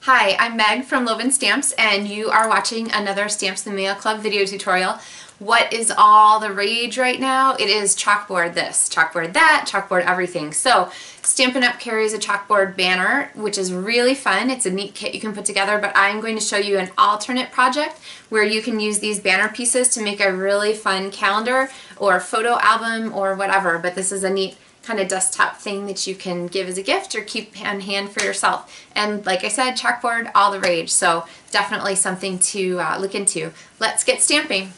Hi, I'm Meg from Loven Stamps, and you are watching another Stamps in the Mail Club video tutorial. What is all the rage right now? It is chalkboard this, chalkboard that, chalkboard everything. So Stampin' Up! Carries a chalkboard banner, which is really fun. It's a neat kit you can put together, but I'm going to show you an alternate project where you can use these banner pieces to make a really fun calendar or photo album or whatever, but this is a neat kind of desktop thing that you can give as a gift or keep on hand for yourself. And like I said, chalkboard, all the rage, so definitely something to look into. Let's get stamping.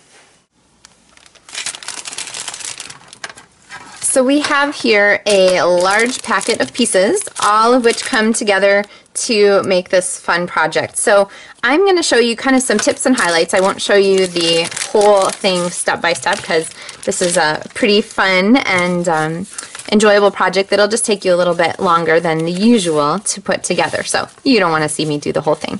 So we have here a large packet of pieces, all of which come together to make this fun project. So I'm going to show you kind of some tips and highlights. I won't show you the whole thing step by step because this is a pretty fun and enjoyable project that'll just take you a little bit longer than the usual to put together. So you don't want to see me do the whole thing.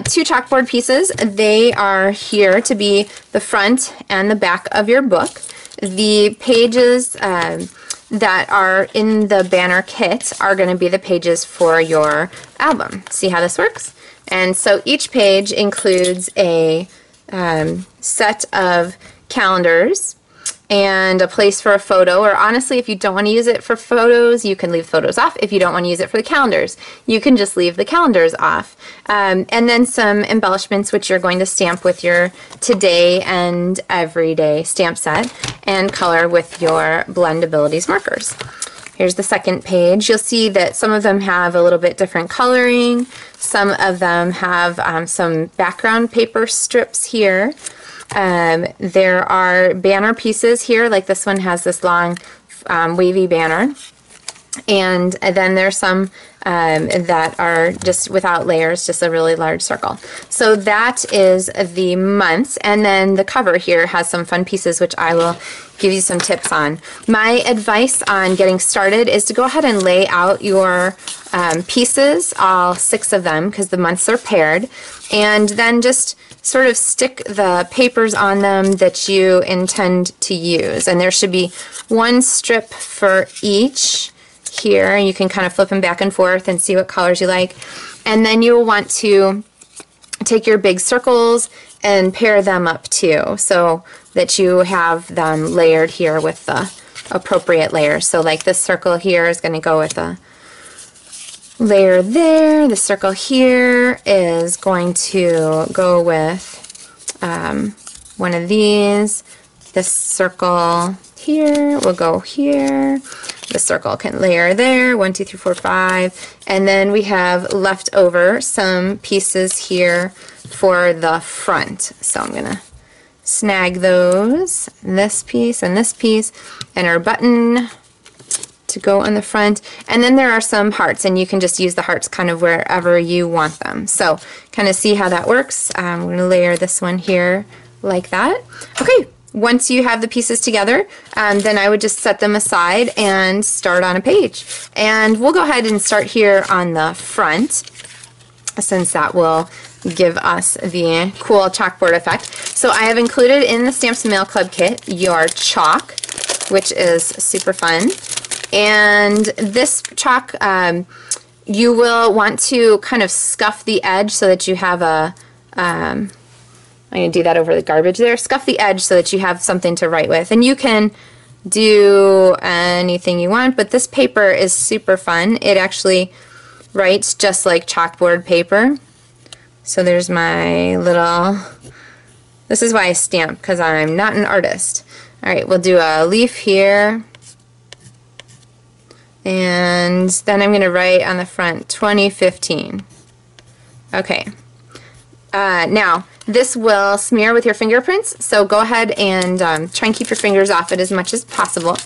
Two chalkboard pieces. They are here to be the front and the back of your book. The pages that are in the banner kit are going to be the pages for your album. See how this works? And so each page includes a set of calendars and a place for a photo, or honestly, if you don't want to use it for photos, you can leave photos off. If you don't want to use it for the calendars, you can just leave the calendars off. And then some embellishments, which you're going to stamp with your today and everyday stamp set, and color with your Blend Abilities markers. Here's the second page. You'll see that some of them have a little bit different coloring. Some of them have some background paper strips here. There are banner pieces here, like this one has this long wavy banner, and then there's some that are just without layers, just a really large circle. So that is the months, and then the cover here has some fun pieces which I will give you some tips on. My advice on getting started is to go ahead and lay out your pieces, all 6 of them, because the months are paired, and then just sort of stick the papers on them that you intend to use. And there should be one strip for each here. You can kind of flip them back and forth and see what colors you like. And then you'll want to take your big circles and pair them up too, so that you have them layered here with the appropriate layers. So like this circle here is going to go with a layer there. The circle here is going to go with one of these. This circle here will go here. The circle can layer there, 1, 2, 3, 4, 5. And then we have left over some pieces here for the front. So I'm going to snag those, this piece, and our button to go on the front. And then there are some hearts, and you can just use the hearts kind of wherever you want them. So kind of see how that works. I'm going to layer this one here like that. Okay, once you have the pieces together, then I would just set them aside and start on a page. And we'll go ahead and start here on the front, since that will give us the cool chalkboard effect. So I have included in the Stamps and Mail Club kit your chalk, which is super fun. And this chalk, you will want to kind of scuff the edge so that you have a, I'm going to do that over the garbage there, scuff the edge so that you have something to write with. And you can do anything you want, but this paper is super fun. It actually writes just like chalkboard paper. So there's my little, this is why I stamp, because I'm not an artist. Alright, we'll do a leaf here. And then I'm going to write on the front 2015. Okay. Now, this will smear with your fingerprints, so go ahead and try and keep your fingers off it as much as possible.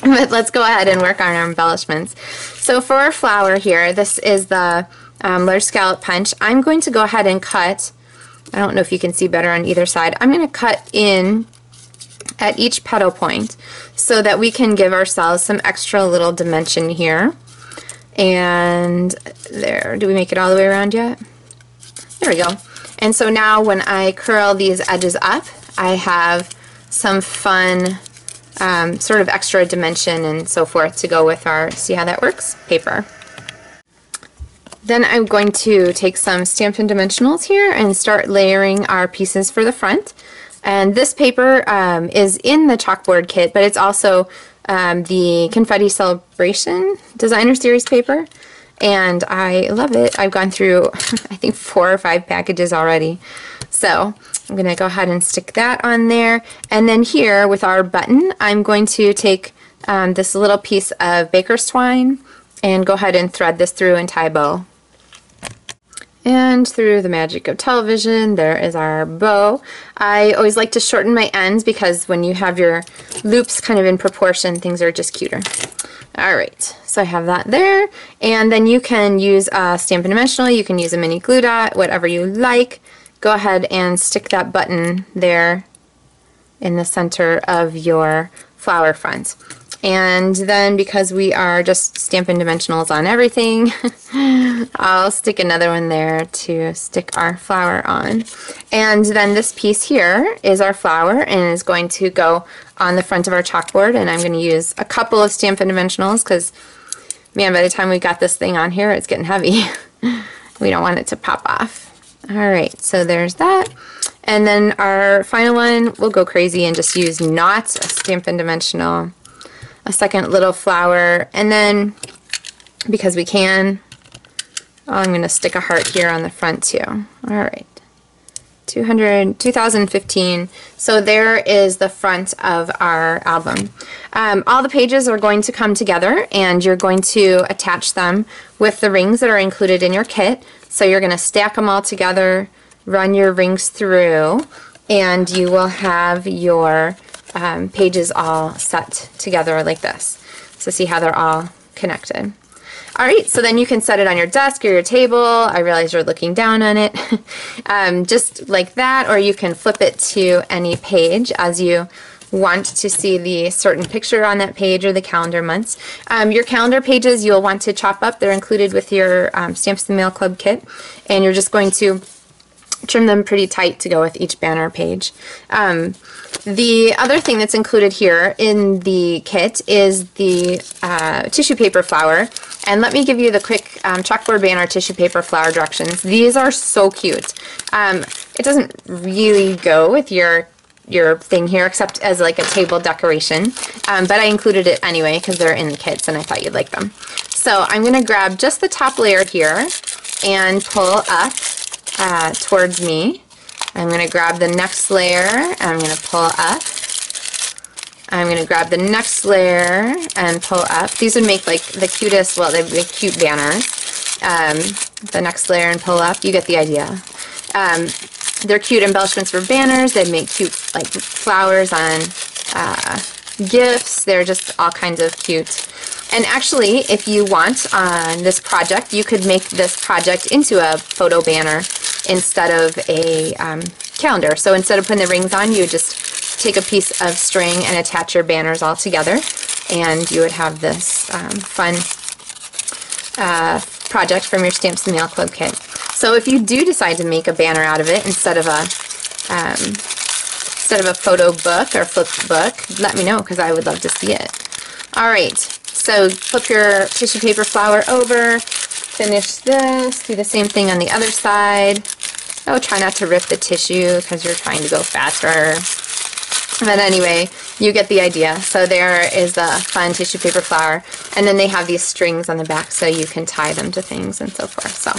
But let's go ahead and work on our embellishments. So for our flower here, this is the large scallop punch. I'm going to go ahead and cut, I don't know if you can see better on either side, I'm going to cut in at each petal point so that we can give ourselves some extra little dimension here. And there, do we make it all the way around yet? There we go. And so now when I curl these edges up, I have some fun sort of extra dimension and so forth to go with our, see how that works, paper. Then I'm going to take some Stampin' Dimensionals here and start layering our pieces for the front. And this paper is in the Chalkboard kit, but it's also the Confetti Celebration Designer Series paper. And I love it. I've gone through, I think, 4 or 5 packages already. So I'm going to go ahead and stick that on there. And then here with our button, I'm going to take this little piece of baker's twine and go ahead and thread this through and tie a bow. And through the magic of television, there is our bow. I always like to shorten my ends because when you have your loops kind of in proportion, things are just cuter. Alright, so I have that there. And then you can use a Stampin' Dimensional, you can use a mini glue dot, whatever you like. Go ahead and stick that button there in the center of your flower front. And then because we are just Stampin' Dimensionals on everything, I'll stick another one there to stick our flower on. And then this piece here is our flower and is going to go on the front of our chalkboard, and I'm going to use a couple of Stampin' Dimensionals because, man, by the time we got this thing on here, it's getting heavy. We don't want it to pop off. Alright, so there's that. And then our final one, we'll go crazy and just use not a Stampin' Dimensional, a second little flower, and then because we can, I'm going to stick a heart here on the front too. Alright, 2015. So there is the front of our album. All the pages are going to come together and you're going to attach them with the rings that are included in your kit. So you're going to stack them all together, run your rings through, and you will have your pages all set together like this. So see how they're all connected. Alright, so then you can set it on your desk or your table. I realize you're looking down on it. Just like that, or you can flip it to any page as you want to see the certain picture on that page or the calendar months. Your calendar pages you'll want to chop up. They're included with your Stamps the Mail Club kit, and you're just going to trim them pretty tight to go with each banner page. The other thing that's included here in the kit is the tissue paper flower. And let me give you the quick chalkboard banner tissue paper flower directions. These are so cute. It doesn't really go with your thing here except as like a table decoration, but I included it anyway because they're in the kits and I thought you'd like them. So I'm going to grab just the top layer here and pull up towards me. I'm going to grab the next layer and I'm going to pull up. I'm going to grab the next layer and pull up. These would make like the cutest, well, they'd make cute banners. The next layer and pull up, you get the idea. They're cute embellishments for banners. They make cute like flowers on gifts. They're just all kinds of cute. And actually, if you want on this project, you could make this project into a photo banner instead of a calendar. So instead of putting the rings on, you would just take a piece of string and attach your banners all together, and you would have this fun project from your Stamps the Mail Club kit. So if you do decide to make a banner out of it instead of a photo book or flipped book, let me know because I would love to see it. Alright, so flip your tissue paper flower over, finish this, do the same thing on the other side. Oh, try not to rip the tissue because you're trying to go faster. But anyway, you get the idea. So there is the fun tissue paper flower, and then they have these strings on the back so you can tie them to things and so forth. So,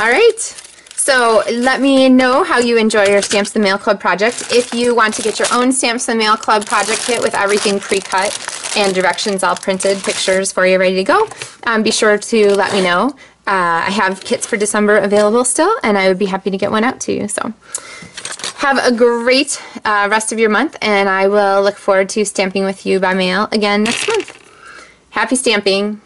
alright. So let me know how you enjoy your Stamps the Mail Club project. If you want to get your own Stamps the Mail Club project kit with everything pre-cut and directions all printed, pictures for you ready to go, be sure to let me know. I have kits for December available still, and I would be happy to get one out to you. So have a great rest of your month, and I will look forward to stamping with you by mail again next month. Happy stamping!